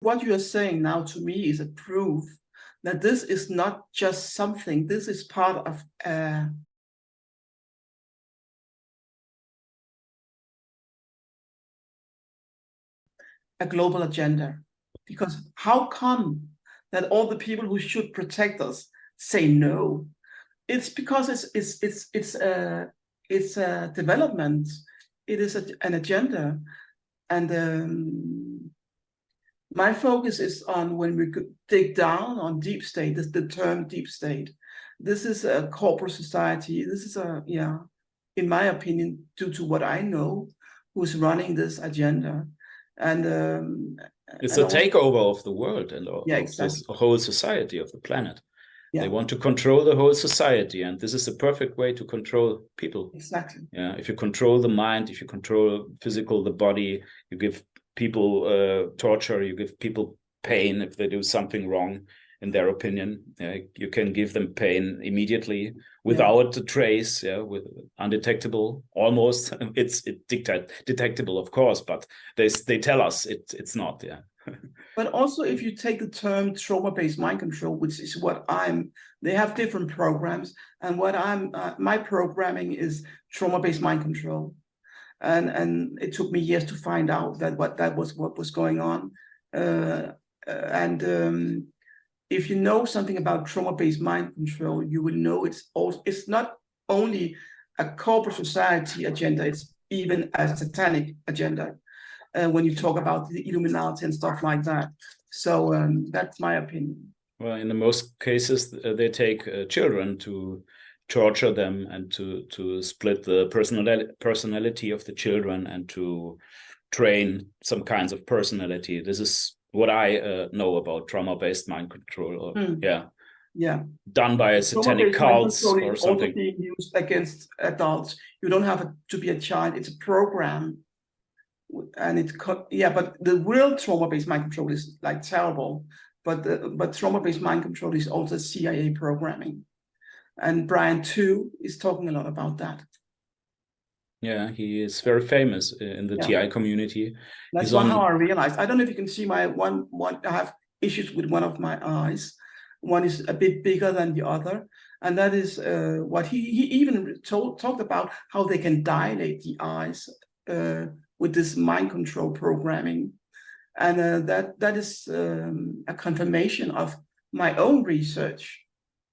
what you are saying now to me is a proof that this is not just something, this is part of a global agenda. Because how come that all the people who should protect us say no? It's because it's a development. It is an agenda, and my focus is on when we dig down on deep state. The term deep state. This is a corporate society. This is in my opinion, due to what I know, who's running this agenda, and it's a takeover of the world and of exactly. this whole society of the planet. Yeah. They want to control the whole society, and this is the perfect way to control people. Exactly. Yeah, if you control the mind, if you control the body, you give people torture, you give people pain if they do something wrong in their opinion. You can give them pain immediately without a trace, with undetectable almost. It's detectable, of course, but they tell us it's not. But also, if you take the term trauma-based mind control, which is what they have different programs, and what my programming is trauma-based mind control, and it took me years to find out what was going on, and if you know something about trauma-based mind control, you will know it's not only a corporate society agenda; it's even a satanic agenda. When you talk about the Illuminati and stuff like that. So that's my opinion. Well, in the most cases, they take children to torture them and to split the personality of the children and to train some kinds of personality. This is what I know about trauma-based mind control. Done by a satanic cults or something. Also being used against adults. You don't have to be a child. It's a program. And but the real trauma-based mind control is like terrible, but trauma-based mind control is also CIA programming, and Brian too is talking a lot about that. Yeah, he is very famous in the TI community. That's how I realized. I don't know if you can see my one. I have issues with one of my eyes. One is a bit bigger than the other, and that is what he even talked about, how they can dilate the eyes with this mind control programming, and that is a confirmation of my own research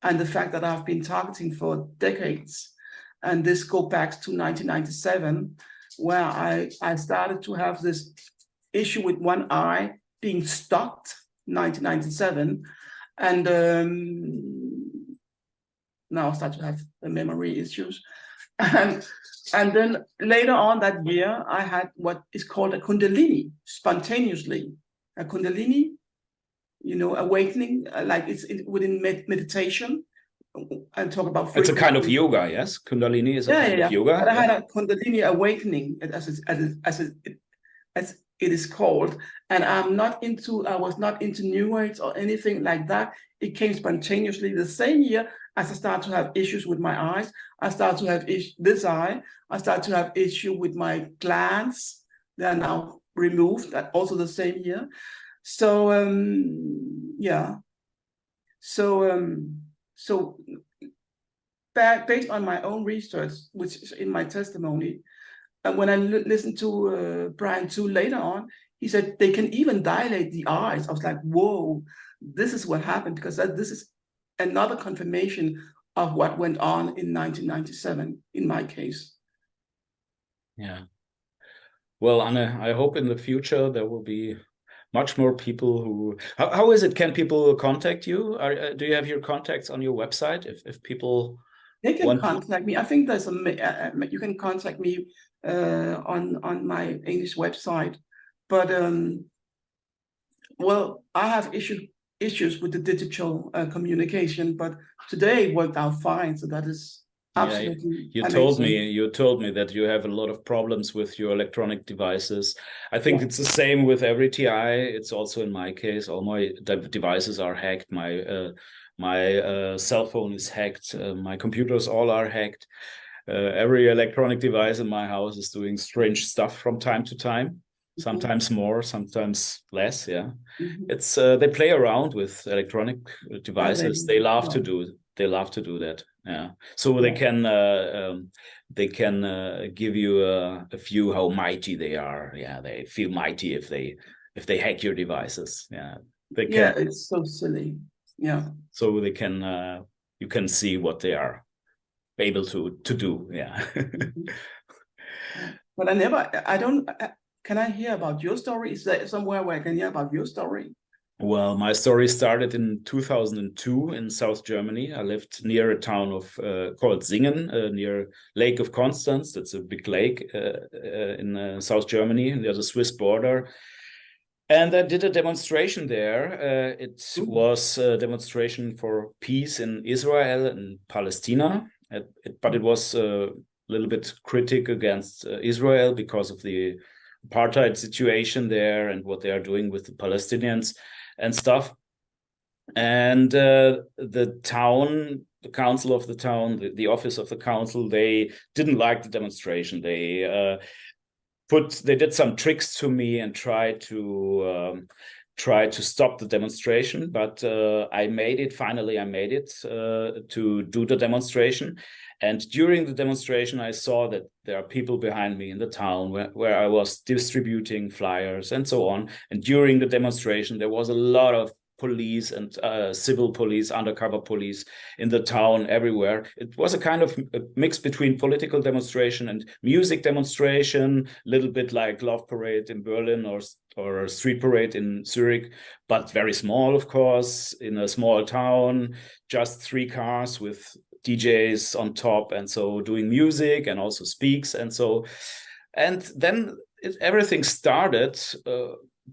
and the fact that I've been targeting for decades. And this goes back to 1997, where I started to have this issue with one eye being stopped, 1997, and now I start to have the memory issues. And then later on that year, I had what is called a Kundalini, spontaneously. A Kundalini, awakening, like it's within meditation, and talk about frequency. It's a kind of yoga, yes? Kundalini is a kind of yoga. But I had a Kundalini awakening, as it is called. And I was not into New Age or anything like that. It came spontaneously the same year as I started to have issues with my eyes. I started to have this eye. I started to have issue with my glands. They are now removed. That also the same year. So So based on my own research, which is in my testimony, and when I listened to Brian too later on, he said they can even dilate the eyes. I was like, whoa, this is what happened, because this is another confirmation of what went on in 1997 in my case. Yeah. Well, Anne, I hope in the future there will be much more people who. How is it? Can people contact you? Do you have your contacts on your website? If people they can contact me. I think there's you can contact me on my English website, but well, I have issues with the digital communication, but today it worked out fine. So that is absolutely. You told me that you have a lot of problems with your electronic devices. I think it's the same with every TI. It's also in my case. All my devices are hacked. My cell phone is hacked. My computers all are hacked. Every electronic device in my house is doing strange stuff from time to time. sometimes more, sometimes less. Yeah, Mhm. it's they play around with electronic devices. They love Yeah. to do. They love to do that. Yeah, so they can give you a view how mighty they are. Yeah, they feel mighty if they hack your devices. Yeah, they Yeah, can. it's so silly. Yeah. So they can you can see what they are able to do. Yeah. Mhm. But I don't, can I hear about your story? Is there somewhere where I can hear about your story? Well, my story started in 2002 in South Germany. I lived near a town of called Singen, near Lake of Constance. That's a big lake in South Germany, near the Swiss border. And I did a demonstration there. It was a demonstration for peace in Israel and Palestine, but it was a little bit critic against Israel because of the apartheid situation there and what they are doing with the Palestinians and stuff. And the town, the council of the town, the office of the council, they didn't like the demonstration. They did some tricks to me and tried to stop the demonstration, but I made it. Finally, I made it to do the demonstration. And during the demonstration, I saw that there are people behind me in the town where I was distributing flyers and so on. And during the demonstration, there was a lot of police and civil police, undercover police in the town everywhere. It was a kind of a mix between political demonstration and music demonstration, a little bit like Love Parade in Berlin or Street Parade in Zurich, but very small, of course, in a small town, just 3 cars with DJs on top, and so doing music and also speaks, and so, and then everything started.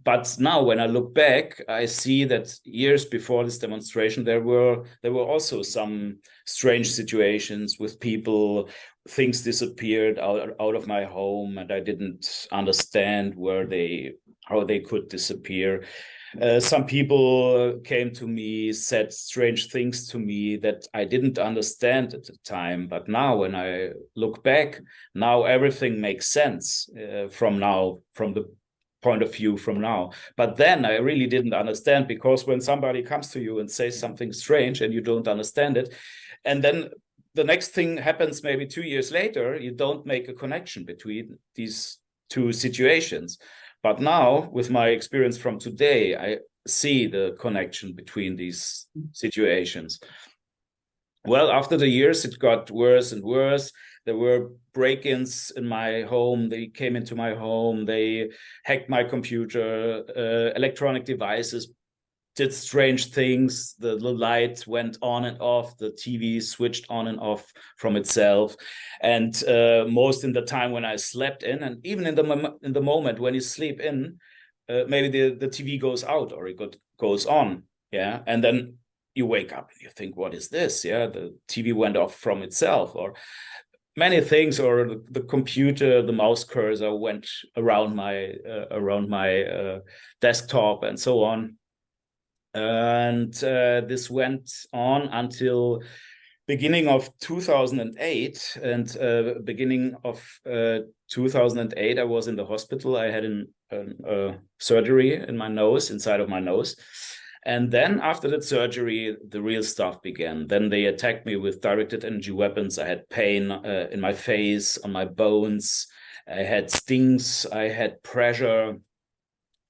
But now, when I look back, I see that years before this demonstration, there were also some strange situations with people. Things disappeared out of my home, and I didn't understand how they could disappear. Some people came to me, said strange things to me that I didn't understand at the time. But now, when I look back, now everything makes sense from the point of view from now. But then I really didn't understand, because when somebody comes to you and says something strange and you don't understand it, and then the next thing happens maybe 2 years later, you don't make a connection between these two situations. But now, with my experience from today, I see the connection between these situations. Well, after the years, it got worse and worse. There were break-ins in my home. They came into my home. They hacked my computer. Electronic devices did strange things. The light went on and off. The TV switched on and off from itself. And most in the time when I slept in, and even in the moment when you sleep in, maybe the TV goes out or it goes on. Yeah, and then you wake up and you think, what is this? Yeah, the TV went off from itself, or many things, or the computer, the mouse cursor went around my desktop and so on. And this went on until beginning of 2008. And beginning of 2008, I was in the hospital. I had a surgery in my nose, inside of my nose. And then after that surgery, the real stuff began. Then they attacked me with directed energy weapons. I had pain in my face, on my bones. I had stings. I had pressure.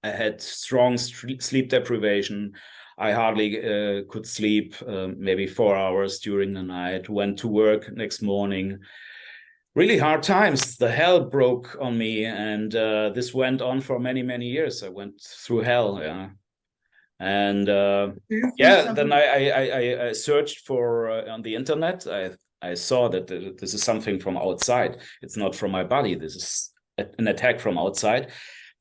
I had strong sleep deprivation. I hardly could sleep, maybe 4 hours during the night. Went to work next morning. Really hard times. The hell broke on me. And this went on for many, many years. I went through hell, yeah. And then I searched for on the internet. I saw that this is something from outside. It's not from my body. This is an attack from outside.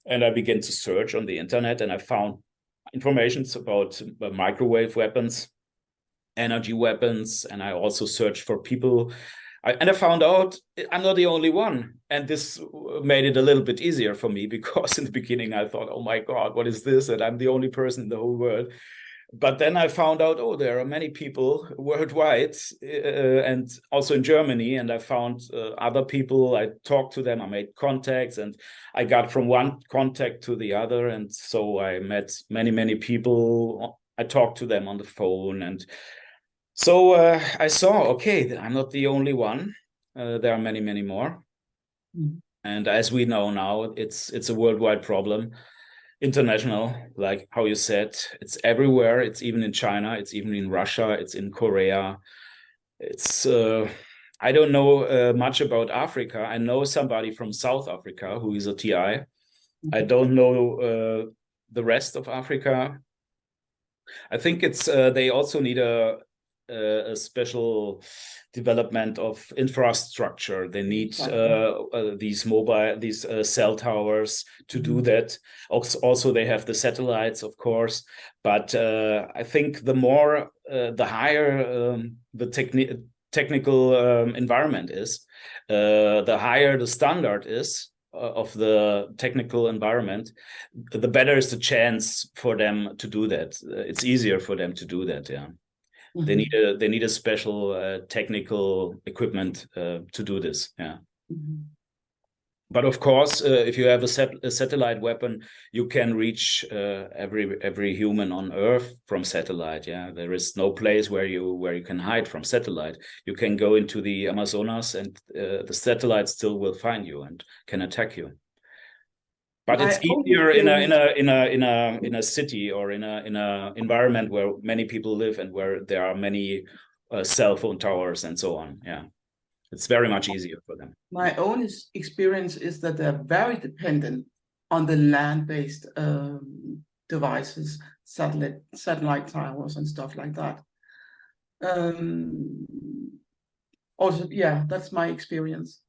And I began to search on the internet, and I found information about microwave weapons, energy weapons, and I also searched for people. And I found out I'm not the only one. And this made it a little bit easier for me, because in the beginning I thought, oh my God, what is this? And I'm the only person in the whole world but then I found out, oh, there are many people worldwide, and also in Germany. And I found other people. I talked to them. I made contacts, and I got from one contact to the other. And so I met many people. I talked to them on the phone, and so I saw, okay, I'm not the only one. There are many more. And as we know now, it's a worldwide problem. International, like how you said, it's everywhere. It's even in China, it's even in Russia, it's in Korea. It's I don't know much about Africa. I know somebody from South Africa who is a TI. I don't know the rest of Africa. I think it's they also need a special development of infrastructure. They need these cell towers to do that. Also, they have the satellites, of course. But I think the more, the higher the technical environment is, the higher the standard is of the technical environment, the better is the chance for them to do that. It's easier for them to do that. Yeah. They need a special technical equipment to do this. Yeah. But of course, if you have a satellite weapon, you can reach every human on Earth from satellite. Yeah, there is no place where you can hide from satellite. You can go into the Amazonas, and the satellite still will find you and can attack you. But it's easier in a city or in a environment where many people live and where there are many cell phone towers and so on. Yeah, it's very much easier for them. My own experience is that they're very dependent on the land-based devices, satellite towers and stuff like that. Also, yeah, that's my experience.